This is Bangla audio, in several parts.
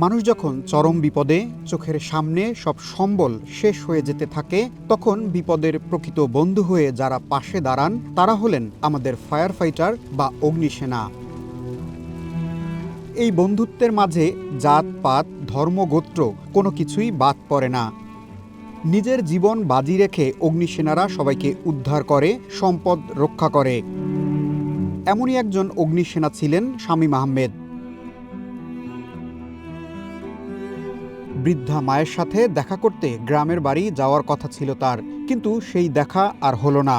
মানুষ যখন চরম বিপদে, চোখের সামনে সব সম্বল শেষ হয়ে যেতে থাকে, তখন বিপদের প্রকৃত বন্ধু হয়ে যারা পাশে দাঁড়ান তারা হলেন আমাদের ফায়ার ফাইটার বা অগ্নিসেনা। এই বন্ধুত্বের মাঝে জাত পাত ধর্ম গোত্র কোনো কিছুই বাদ পড়ে না। নিজের জীবন বাজি রেখে অগ্নিসেনারা সবাইকে উদ্ধার করে, সম্পদ রক্ষা করে। এমনই একজন অগ্নিসেনা ছিলেন শামীম আহমেদ। বৃদ্ধা মায়ের সাথে দেখা করতে গ্রামের বাড়ি যাওয়ার কথা ছিল তার, কিন্তু সেই দেখা আর হলো না।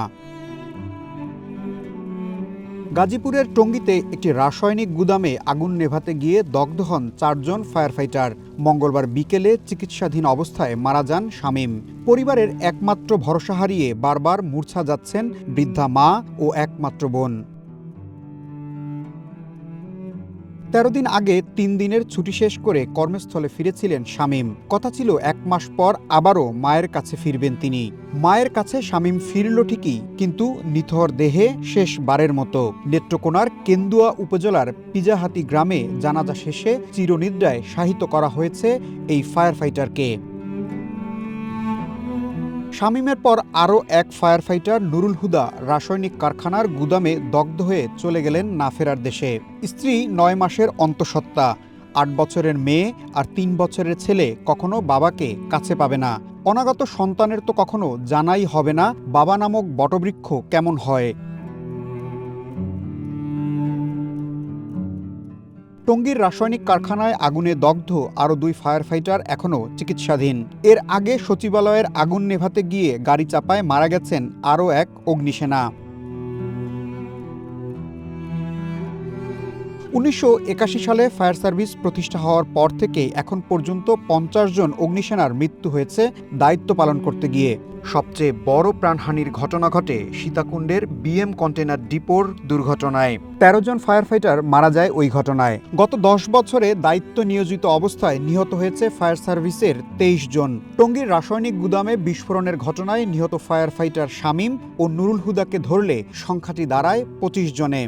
গাজীপুরের টঙ্গীতে একটি রাসায়নিক গুদামে আগুন নেভাতে গিয়ে দগ্ধ হন 4 জন ফায়ার ফাইটার। মঙ্গলবার বিকেলে চিকিৎসাধীন অবস্থায় মারা যান শামীম। পরিবারের একমাত্র ভরসা হারিয়ে বারবার মূর্ছা যাচ্ছেন বৃদ্ধা মা ও একমাত্র বোন। 13 দিন আগে 3 দিনের ছুটি শেষ করে কর্মস্থলে ফিরেছিলেন শামীম। কথা ছিল 1 মাস পর আবারও মায়ের কাছে ফিরবেন তিনি। মায়ের কাছে শামীম ফিরল ঠিকই, কিন্তু নিথর দেহে শেষবারের মতো। নেত্রকোনার কেন্দুয়া উপজেলার পিজাহাতি গ্রামে জানাজা শেষে চিরনিদ্রায় শায়িত করা হয়েছে এই ফায়ার ফাইটারকে। শামীমের পর আরও এক ফায়ার ফাইটার নুরুল হুদা রাসায়নিক কারখানার গুদামে দগ্ধ হয়ে চলে গেলেন না ফেরার দেশে। স্ত্রী 9 মাসের অন্তঃসত্ত্বা, 8 বছরের মেয়ে আর 3 বছরের ছেলে কখনো বাবাকে কাছে পাবে না। অনাগত সন্তানের তো কখনো জানাই হবে না বাবা নামক বটবৃক্ষ কেমন হয়। টঙ্গীর রাসায়নিক কারখানায় আগুনে দগ্ধ আরও 2 ফায়ার ফাইটার এখনও চিকিৎসাধীন। এর আগে সচিবালয়ের আগুন নেভাতে গিয়ে গাড়ি চাপায় মারা গেছেন আরও এক অগ্নিসেনা। 1981 সালে ফায়ার সার্ভিস প্রতিষ্ঠা হওয়ার পর থেকে এখন পর্যন্ত 50 জন অগ্নিসেনার মৃত্যু হয়েছে দায়িত্ব পালন করতে গিয়ে। সবচেয়ে বড় প্রাণহানির ঘটনা ঘটে সীতাকুণ্ডের বিএম কন্টেনার ডিপোর দুর্ঘটনায়। 13 জন ফায়ার ফাইটার মারা যায় ওই ঘটনায়। গত 10 বছরে দায়িত্ব নিয়োজিত অবস্থায় নিহত হয়েছে ফায়ার সার্ভিসের 23 জন। টঙ্গীর রাসায়নিক গুদামে বিস্ফোরণের ঘটনায় নিহত ফায়ার ফাইটার শামীম ও নুরুল হুদাকে ধরলে সংখ্যাটি দাঁড়ায় 25 জনে।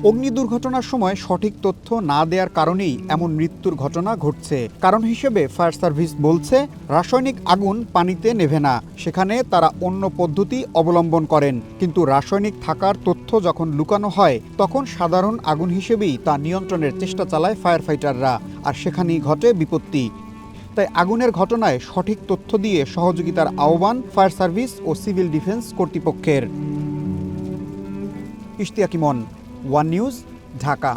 অগ্নি দুর্ঘটনার সময় সঠিক তথ্য না দেওয়ার কারণেই এমন মৃত্যুর ঘটনা ঘটছে। কারণ হিসেবে ফায়ার সার্ভিস বলছে, রাসায়নিক আগুন পানিতে নেভে না, সেখানে তারা অন্য পদ্ধতি অবলম্বন করেন। কিন্তু রাসায়নিক থাকার তথ্য যখন লুকানো হয়, তখন সাধারণ আগুন হিসেবেই তা নিয়ন্ত্রণের চেষ্টা চালায় ফায়ার ফাইটাররা, আর সেখানেই ঘটে বিপত্তি। তাই আগুনের ঘটনায় সঠিক তথ্য দিয়ে সহযোগিতার আহ্বান ফায়ার সার্ভিস ও সিভিল ডিফেন্স কর্তৃপক্ষের। ইশতিয়াক ইমন, ওয়ান নিউজ, ঢাকা।